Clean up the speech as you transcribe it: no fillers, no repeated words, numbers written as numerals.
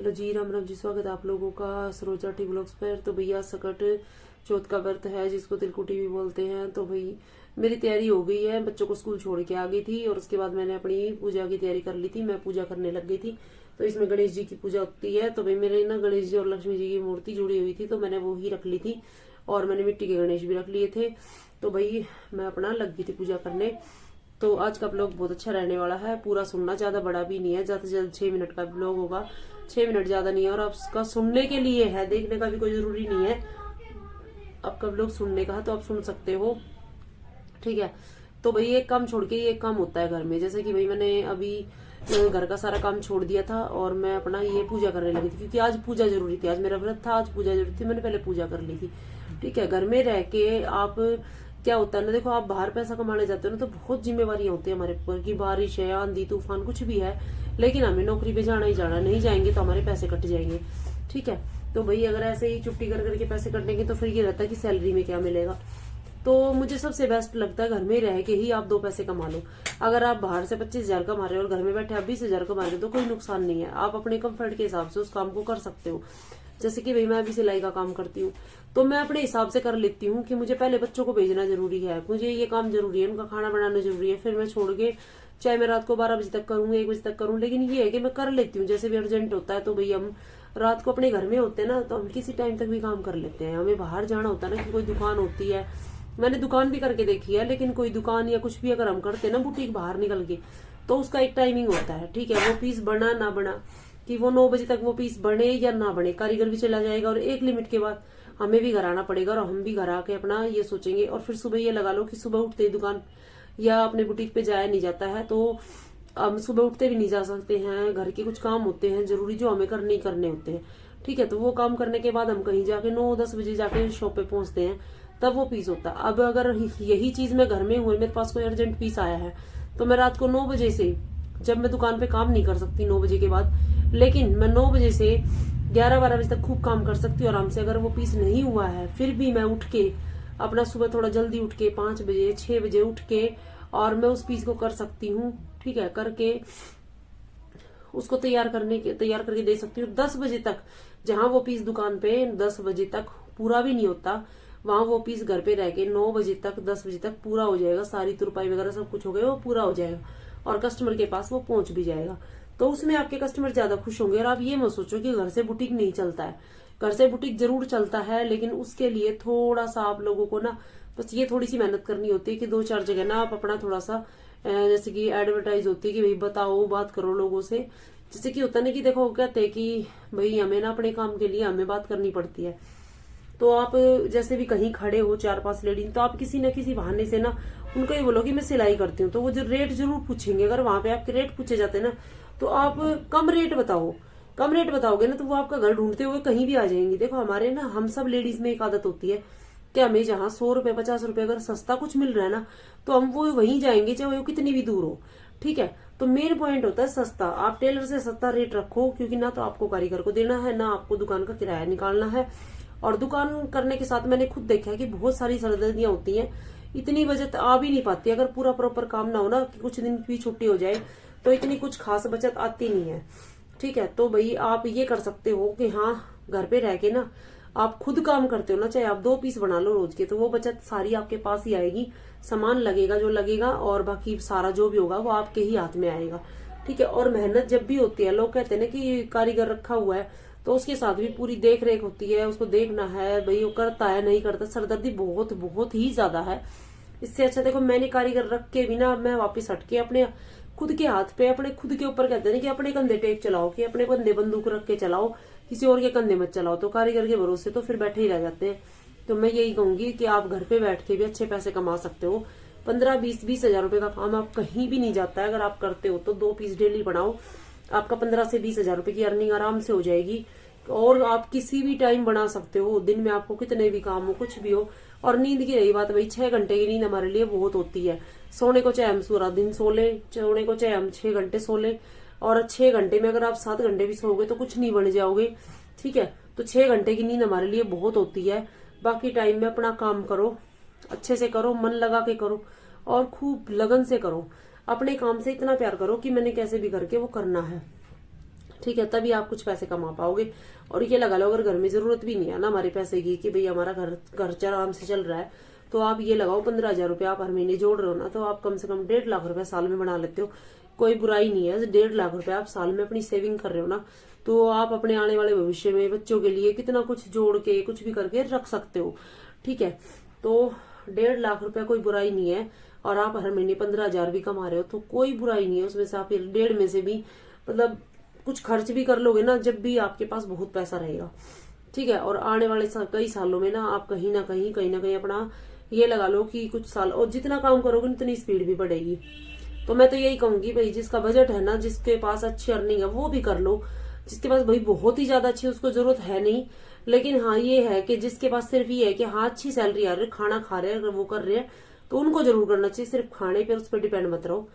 Hello जी, राम राम जी। स्वागत है आप लोगों का सरोजा टी ब्लॉग्स पर। तो भैया सकट चौथ का व्रत है जिसको तिलकुटी भी बोलते हैं। तो भाई मेरी तैयारी हो गई है, बच्चों को स्कूल छोड़ के आ गई थी और उसके बाद मैंने अपनी पूजा की तैयारी कर ली थी। मैं पूजा करने लग गई थी। तो इसमें गणेश जी की पूजा होती है। तो भाई मेरे ना गणेश जी और लक्ष्मी जी की मूर्ति जुड़ी हुई थी, तो मैंने वो ही रख ली थी और मैंने मिट्टी के गणेश भी रख लिए थे। तो भाई मैं अपना लग गई थी पूजा करने। तो आज का ब्लॉग बहुत अच्छा रहने वाला है, पूरा सुनना, ज्यादा बड़ा भी नहीं है, ज्यादा से ज्यादा 6 मिनट का ब्लॉग होगा। 6 मिनट ज्यादा नहीं है और आपका सुनने के लिए है, देखने का भी कोई जरूरी नहीं है। आपका ब्लॉग सुनने का है तो आप सुन सकते हो, ठीक है। तो भाई एक काम छोड़ के ये एक काम होता है घर में, जैसे कि भाई मैंने अभी घर का सारा काम छोड़ दिया था और मैं अपना ये पूजा करने लगी थी, क्योंकि आज पूजा जरूरी थी। आज मेरा व्रत था, आज पूजा जरूरी थी, मैंने पहले पूजा कर ली थी, ठीक है। घर में रह के आप क्या होता है ना, देखो आप बाहर पैसा कमाने जाते हो ना, तो बहुत जिम्मेवारियां होती है हमारे ऊपर की, बारिश है, आंधी तूफान कुछ भी है, लेकिन हमें नौकरी पे जाना ही जाना, नहीं जाएंगे तो हमारे पैसे कट जाएंगे, ठीक है। तो भाई अगर ऐसे ही छुट्टी कर करके पैसे कटेंगे तो फिर ये रहता है कि सैलरी में क्या मिलेगा। तो मुझे सबसे बेस्ट लगता है घर में रह के ही आप 2 पैसे कमा लो। अगर आप बाहर से 25,000 कमा रहे हो और घर में बैठे आप 20,000 कमा रहे हो तो कोई नुकसान नहीं है। आप अपने कंफर्ट के हिसाब से उस काम को कर सकते हो। जैसे कि भाई मैं अभी सिलाई का काम करती हूँ, तो मैं अपने हिसाब से कर लेती हूँ कि मुझे पहले बच्चों को भेजना जरूरी है, मुझे ये काम जरूरी है, उनका खाना बनाना जरूरी है, फिर मैं छोड़ के चाहे मैं रात को 12 बजे तक करूँ, 1 बजे तक करूँ, लेकिन ये है कि मैं कर लेती हूँ। जैसे भी अर्जेंट होता है तो भाई हम रात को अपने घर में होते हैं ना, तो हम किसी टाइम तक भी काम कर लेते हैं। हमें बाहर जाना होता है ना, कि कोई दुकान होती है, मैंने दुकान भी करके देखी है, लेकिन कोई दुकान या कुछ भी अगर हम करते हैं ना बुटीक बाहर निकल के, तो उसका एक टाइमिंग होता है, ठीक है। वो पीस बना ना बना, कि वो 9 बजे तक वो पीस बने या ना बने, कारीगर भी चला जाएगा और एक लिमिट के बाद हमें भी घर आना पड़ेगा और हम भी घर आके अपना ये सोचेंगे। और फिर सुबह ये लगा लो कि सुबह उठते ही दुकान या अपने बुटीक पे जाया नहीं जाता है, तो हम सुबह उठते भी नहीं जा सकते हैं, घर के कुछ काम होते हैं जरूरी जो हमें करने ही करने होते हैं, ठीक है। तो वो काम करने के बाद हम कहीं जाके 9-10 बजे जाके शॉप पे पहुंचते हैं, तब वो पीस होता है। अब अगर यही चीज मैं घर में हूँ, मेरे पास कोई अर्जेंट पीस आया है, तो मैं रात को 9 बजे से, जब मैं दुकान पे काम नहीं कर सकती 9 बजे के बाद, लेकिन मैं 9 बजे से 11-12 बजे तक खूब काम कर सकती हूँ आराम से। अगर वो पीस नहीं हुआ है फिर भी मैं उठ के अपना सुबह थोड़ा जल्दी उठ के 5 बजे 6 बजे उठ के और मैं उस पीस को कर सकती हूँ, ठीक है। करके उसको तैयार करके दे सकती हूँ 10 बजे तक। जहां वो पीस दुकान पे 10 बजे तक पूरा भी नहीं होता, वहां वो पीस घर पे रह के 9 बजे तक 10 बजे तक पूरा हो जाएगा, सारी तुरपाई वगैरह सब कुछ हो गया, वो पूरा हो जाएगा और कस्टमर के पास वो पहुंच भी जाएगा। तो उसमें आपके कस्टमर ज्यादा खुश होंगे। और आप ये मत सोचो कि घर से बुटीक नहीं चलता है, घर से बुटीक जरूर चलता है, लेकिन उसके लिए थोड़ा सा आप लोगों को ना बस ये थोड़ी सी मेहनत करनी होती है कि 2-4 जगह ना आप अपना थोड़ा सा जैसे कि एडवर्टाइज होती है कि भाई बताओ, बात करो लोगों से। जैसे कि होता है ना कि देखो कहते हैं कि भाई हमें ना अपने काम के लिए हमें बात करनी पड़ती है। तो आप जैसे भी कहीं खड़े हो 4-5 लेडीज, तो आप किसी न किसी बहाने से ना उनको ये बोलो कि मैं सिलाई करती हूँ, तो वो जो रेट जरूर पूछेंगे। अगर वहां पे आपके रेट पूछे जाते हैं ना, तो आप कम रेट बताओ, कम रेट बताओगे ना, तो वो आपका घर ढूंढते हुए कहीं भी आ जाएंगी। देखो हमारे ना, हम सब लेडीज में एक आदत होती है कि हमें जहाँ 100 रुपए 50 रुपए अगर सस्ता कुछ मिल रहा है ना, तो हम वो वहीं जाएंगे, चाहे वो कितनी भी दूर हो, ठीक है। तो मेन पॉइंट होता है सस्ता। आप टेलर से सस्ता रेट रखो, क्योंकि ना तो आपको कारीगर को देना है, ना आपको दुकान का किराया निकालना है। और दुकान करने के साथ मैंने खुद देखा है कि बहुत सारी सरदर्दियां होती हैं, इतनी बचत आ भी नहीं पाती। अगर पूरा प्रॉपर काम ना हो ना, कि कुछ दिन की छुट्टी हो जाए, तो इतनी कुछ खास बचत आती नहीं है, ठीक है। तो भाई आप ये कर सकते हो कि हाँ, घर पे रह के ना आप खुद काम करते हो ना, चाहे आप 2 पीस बना लो रोज के, तो वो बचत सारी आपके पास ही आएगी। सामान लगेगा जो लगेगा और बाकी सारा जो भी होगा वो आपके ही हाथ में आएगा, ठीक है। और मेहनत जब भी होती है, लोग कहते हैं ना कि कारीगर रखा हुआ है, तो उसके साथ भी पूरी देख रेख होती है, उसको देखना है भाई वो करता है नहीं करता, सरदर्दी बहुत बहुत ही ज्यादा है। इससे अच्छा देखो, मैंने कारीगर रख के भी ना, मैं वापिस हटके अपने खुद के हाथ पे, अपने खुद के ऊपर कहते हैं कि अपने कंधे टेक चलाओ, कि अपने कंधे बंदूक रख के चलाओ, किसी और के कंधे मत चलाओ। तो कारीगर के भरोसे तो फिर बैठे ही रह जाते हैं। तो मैं यही कहूंगी कि आप घर पे बैठ के भी अच्छे पैसे कमा सकते हो। 15-20 हजार रुपए का काम आप कहीं भी नहीं जाता है। अगर आप करते हो तो 2 पीस डेली बनाओ, आपका 15 से 20 हजार रुपए की अर्निंग आराम से हो जाएगी। और आप किसी भी टाइम बना सकते हो, दिन में आपको कितने भी काम हो, कुछ भी हो। और नींद की रही बात, भाई 6 घंटे की नींद हमारे लिए बहुत होती है। सोने को चाहे हम पूरा दिन सो ले, सोने को चाहे हम 6 घंटे सो ले, और 6 घंटे में अगर आप 7 घंटे भी सोओगे तो कुछ नहीं बन जाओगे, ठीक है। तो 6 घंटे की नींद हमारे लिए बहुत होती है। बाकी टाइम में अपना काम करो, अच्छे से करो, मन लगा के करो और खूब लगन से करो। अपने काम से इतना प्यार करो कि मैंने कैसे भी करके वो करना है, ठीक है, तभी आप कुछ पैसे कमा पाओगे। और ये लगा लो, अगर घर में जरूरत भी नहीं है ना हमारे पैसे की, कि भाई हमारा घर आराम से चल रहा है, तो आप ये लगाओ 15,000 रुपये आप हर महीने जोड़ रहे हो ना, तो आप कम से कम 1.5 लाख रुपए साल में बना लेते हो। कोई बुराई नहीं है, 1.5 लाख रुपए आप साल में अपनी सेविंग कर रहे हो ना, तो आप अपने आने वाले भविष्य में बच्चों के लिए कितना कुछ जोड़ के कुछ भी करके रख सकते हो। ठीक है, तो 1.5 लाख रुपया कोई बुराई नहीं है। और आप हर महीने 15,000 भी कमा रहे हो तो कोई बुराई नहीं है उसमें से। आप 1.5 में से भी मतलब कुछ खर्च भी कर लोगे ना, जब भी आपके पास बहुत पैसा रहेगा। ठीक है, और आने वाले कई सालों में ना आप कहीं ना कहीं अपना ये लगा लो कि कुछ साल, और जितना काम करोगे उतनी स्पीड भी बढ़ेगी। तो मैं तो यही कहूंगी भाई, जिसका बजट है ना, जिसके पास अच्छी अर्निंग है वो भी कर लो। जिसके पास भाई बहुत ही ज्यादा अच्छी, उसको जरूरत है नहीं, लेकिन हाँ ये है कि जिसके पास सिर्फ ये है कि हाँ अच्छी सैलरी आ रही है, खाना खा रहे हैं, अगर वो कर रहे हैं तो उनको जरूर करना चाहिए। सिर्फ खाने पे उस पर डिपेंड मत रहो।